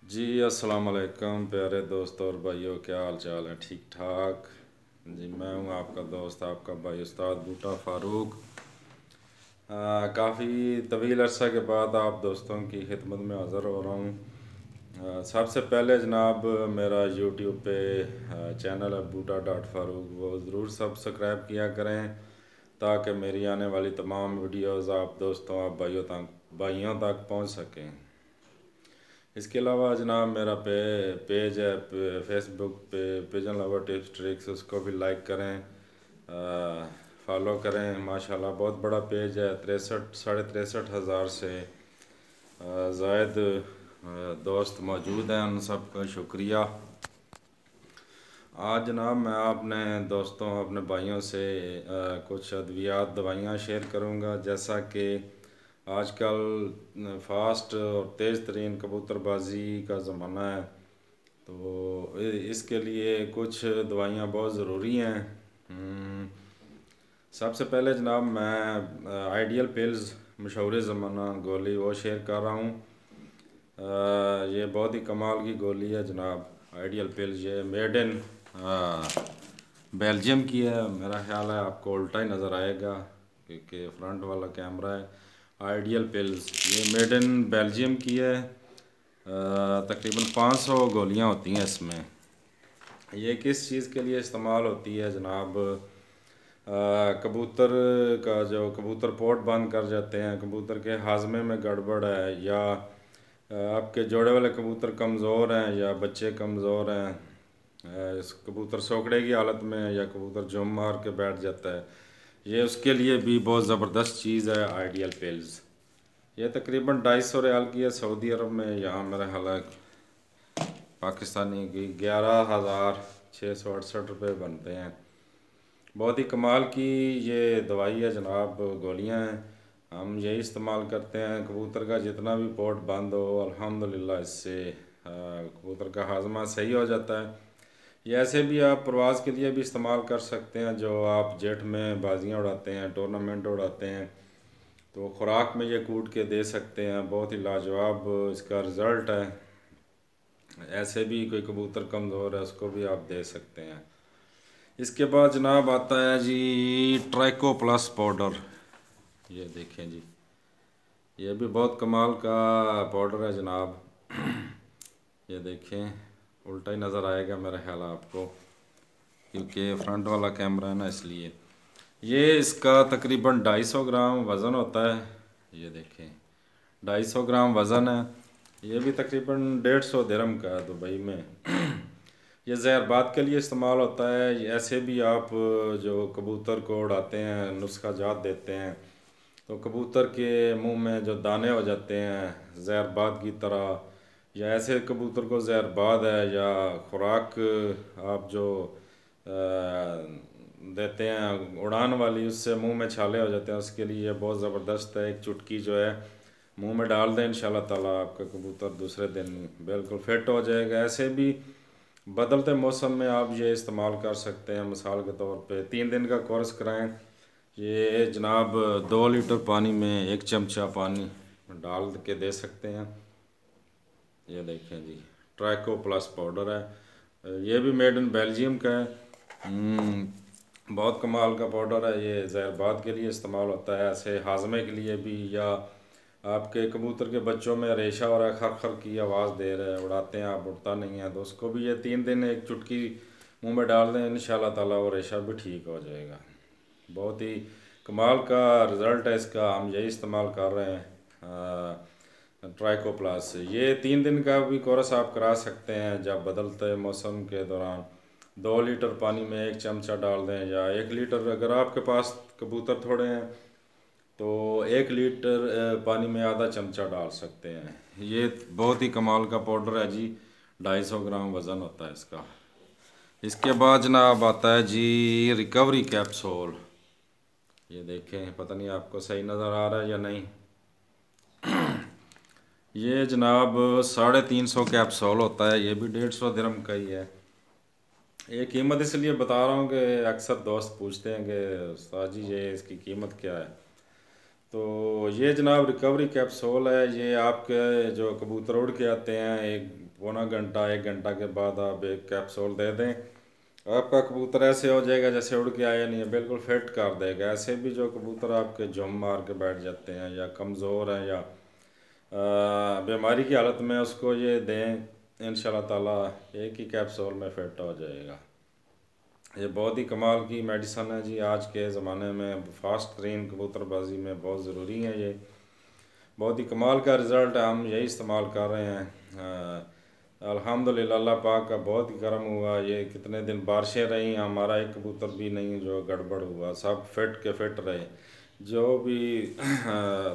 जी अस्सलाम वालेकुम प्यारे दोस्तों और भाइयों, क्या हाल चाल है? ठीक ठाक जी। मैं हूँ आपका दोस्त, आपका भाई उस्ताद बूटा फ़ारूक। काफ़ी तवील अरसा के बाद आप दोस्तों की खिदमत में हाज़िर हो रहा हूँ। सबसे पहले जनाब, मेरा यूट्यूब पे चैनल है बूटा डॉट फ़ारूक, वो ज़रूर सब्सक्राइब किया करें ताकि मेरी आने वाली तमाम वीडियोज़ आप दोस्तों, आप भाइयों तक पहुँच सकें। इसके अलावा जनाब मेरा पेज है फेसबुक पे, पिजन लवर टिप्स ट्रिक्स, उसको भी लाइक करें, फॉलो करें। माशाल्लाह बहुत बड़ा पेज है, 63,500 से ज़ायद दोस्त मौजूद हैं, उन सब का शुक्रिया। आज जनाब मैं अपने दोस्तों, अपने भाइयों से कुछ अद्वियात दवाइयाँ शेयर करूँगा। जैसा कि आजकल फास्ट और तेज़ तरीन कबूतरबाजी का ज़माना है, तो इसके लिए कुछ दवाइयाँ बहुत ज़रूरी हैं। सबसे पहले जनाब मैं आइडियल पिल्स मशहूर ज़माना गोली वो शेयर कर रहा हूँ। ये बहुत ही कमाल की गोली है जनाब, आइडियल पिल्स। ये मेड इन बेल्जियम की है। मेरा ख्याल है आपको उल्टा ही नज़र आएगा क्योंकि फ्रंट वाला कैमरा है। आइडियल पिल्स ये मेड इन बेल्जियम की है। तकरीबन 500 गोलियां होती हैं इसमें। ये किस चीज़ के लिए इस्तेमाल होती है जनाब? कबूतर का जो कबूतर पोट बंद कर जाते हैं, कबूतर के हाजमे में गड़बड़ है, या आपके जोड़े वाले कबूतर कमज़ोर हैं या बच्चे कमज़ोर हैं, इस कबूतर सोकड़े की हालत में है या कबूतर जुम मार के बैठ जाता है, ये उसके लिए भी बहुत ज़बरदस्त चीज़ है आइडियल पिल्स। ये तकरीबन 250 रियाल की है सऊदी अरब में। यहाँ मेरा हालांकि पाकिस्तानी की 11,668 रुपये बनते हैं। बहुत ही कमाल की ये दवाई है जनाब, गोलियां हैं। हम यही इस्तेमाल करते हैं। कबूतर का जितना भी पोट बंद हो, अल्हम्दुलिल्लाह इससे कबूतर का हाजमा सही हो जाता है। ये ऐसे भी आप प्रवास के लिए भी इस्तेमाल कर सकते हैं। जो आप जेठ में बाजियाँ उड़ाते हैं, टूर्नामेंट उड़ाते हैं, तो खुराक में ये कूट के दे सकते हैं। बहुत ही लाजवाब इसका रिज़ल्ट है। ऐसे भी कोई कबूतर कमज़ोर है उसको भी आप दे सकते हैं। इसके बाद जनाब आता है जी ट्राइको प्लस पाउडर। ये देखें जी, ये भी बहुत कमाल का पाउडर है जनाब। ये देखें, उल्टा ही नज़र आएगा मेरा ख्याल आपको क्योंकि फ्रंट वाला कैमरा है ना, इसलिए। ये इसका तकरीबन 250 ग्राम वज़न होता है। ये देखें, 250 ग्राम वज़न है। ये भी तकरीबन 150 दिरहम का है दुबई में। ये ज़हरबाद के लिए इस्तेमाल होता है। ऐसे भी आप जो कबूतर को उड़ाते हैं, नुस्खा जात देते हैं, तो कबूतर के मुंह में जो दाने हो जाते हैं ज़हरबाद की तरह, या ऐसे कबूतर को ज़हरबाद है, या खुराक आप जो देते हैं उड़ान वाली, उससे मुंह में छाले हो जाते हैं, उसके लिए बहुत ज़बरदस्त है। एक चुटकी जो है मुंह में डाल दें, इंशाल्लाह ताला आपका कबूतर दूसरे दिन बिल्कुल फिट हो जाएगा। ऐसे भी बदलते मौसम में आप ये इस्तेमाल कर सकते हैं। मिसाल के तौर पे 3 दिन का कोर्स कराएं। ये जनाब 2 लीटर पानी में 1 चमचा पानी डाल के दे सकते हैं। ये देखें जी, ट्राइको प्लस पाउडर है। ये भी मेड इन बेल्जियम का है। बहुत कमाल का पाउडर है। ये ज़हरबाद के लिए इस्तेमाल होता है, ऐसे हाजमे के लिए भी, या आपके कबूतर के बच्चों में रेशा हो रहा है, खर खर की आवाज़ दे रहा है, उड़ाते हैं आप उड़ता नहीं है, तो उसको भी ये 3 दिन एक चुटकी मुंह में डाल दें, इंशाल्लाह ताला वो रेशा भी ठीक हो जाएगा। बहुत ही कमाल का रिज़ल्ट है इसका। हम यही इस्तेमाल कर रहे हैं ट्राइको प्लस। ये 3 दिन का भी कोर्स आप करा सकते हैं। जब बदलते मौसम के दौरान 2 लीटर पानी में 1 चमचा डाल दें, या 1 लीटर, अगर आपके पास कबूतर थोड़े हैं तो 1 लीटर पानी में आधा चमचा डाल सकते हैं। ये बहुत ही कमाल का पाउडर है जी, 250 ग्राम वज़न होता है इसका। इसके बाद जनाब आता है जी रिकवरी कैप्सूल। ये देखें, पता नहीं आपको सही नज़र आ रहा है या नहीं। ये जनाब 350 कैप्सूल होता है। ये भी 150 दिरहम का ही है। ये कीमत इसलिए बता रहा हूँ कि अक्सर दोस्त पूछते हैं कि उस्ताद जी ये इसकी कीमत क्या है। तो ये जनाब रिकवरी कैप्सूल है। ये आपके जो कबूतर उड़ के आते हैं, एक पौना घंटा 1 घंटा के बाद आप एक कैप्सूल दे दें, आपका कबूतर ऐसे हो जाएगा जैसे उड़ के आया नहीं है, बिल्कुल फिट कर देगा। ऐसे भी जो कबूतर आपके झुम मार के बैठ जाते हैं या कमज़ोर हैं या बीमारी की हालत में, उसको ये दें, इंशाल्लाह ताला एक ही कैप्सूल में फिट हो जाएगा। ये बहुत ही कमाल की मेडिसन है जी। आज के ज़माने में फास्ट तरीन कबूतरबाजी में बहुत ज़रूरी है। ये बहुत ही कमाल का रिज़ल्ट है, हम यही इस्तेमाल कर रहे हैं। अल्हम्दुलिल्लाह अल्लाह पाक का बहुत ही करम हुआ। ये कितने दिन बारिशें रही, हमारा एक कबूतर भी नहीं जो गड़बड़ हुआ, सब फिट के फिट रहे। जो भी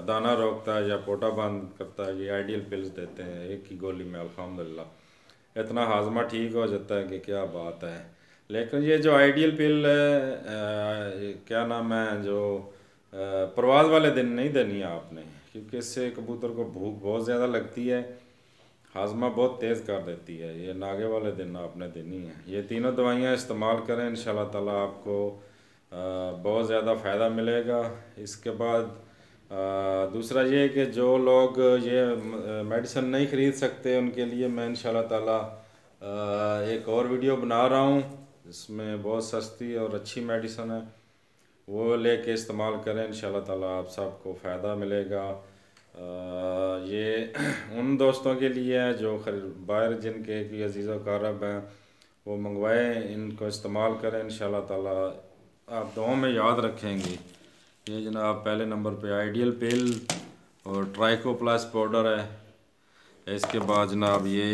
दाना रोकता है या पोटा बंद करता है, ये आइडियल पिल्स देते हैं एक ही गोली में, अल्हम्दुलिल्लाह इतना हाजमा ठीक हो जाता है कि क्या बात है। लेकिन ये जो आइडियल पिल है, क्या नाम है, जो प्रवाज वाले दिन नहीं देनी है आपने, क्योंकि इससे कबूतर को भूख बहुत ज़्यादा लगती है, हाजमा बहुत तेज़ कर देती है। ये नागे वाले दिन आपने देनी है। ये तीनों दवाइयाँ इस्तेमाल करें, इंशाल्लाह ताला आपको बहुत ज़्यादा फ़ायदा मिलेगा। इसके बाद दूसरा ये है कि जो लोग ये मेडिसिन नहीं ख़रीद सकते, उनके लिए मैं इंशाल्लाह ताला एक और वीडियो बना रहा हूँ, इसमें बहुत सस्ती और अच्छी मेडिसिन है, वो लेके इस्तेमाल करें, इंशाल्लाह ताला आप सबको फ़ायदा मिलेगा। ये उन दोस्तों के लिए है जो बाहर जिनके भी अजीज़ व क़रीब हैं, वो मंगवाएं, इनको इस्तेमाल करें, इंशाल्लाह ताला आप दुआओं में याद रखेंगे। ये जनाब पहले नंबर पे आइडियल पिल और ट्राइको प्लस पाउडर है। इसके बाद जनाब ये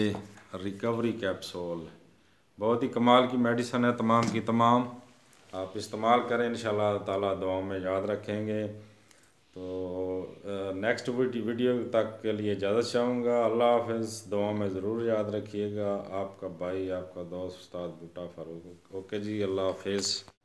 रिकवरी कैप्सूल, बहुत ही कमाल की मेडिसन है, तमाम की तमाम आप इस्तेमाल करें, इंशाल्लाह ताला दुआओं में याद रखेंगे। तो नेक्स्ट वीडियो तक के लिए इजाज़त चाहूँगा। अल्लाह हाफ़िज़, दुआ में ज़रूर याद रखिएगा। आपका भाई, आपका दोस्त उस्ताद बूटा फ़ारूक। ओके जी, अल्लाह हाफ़िज़।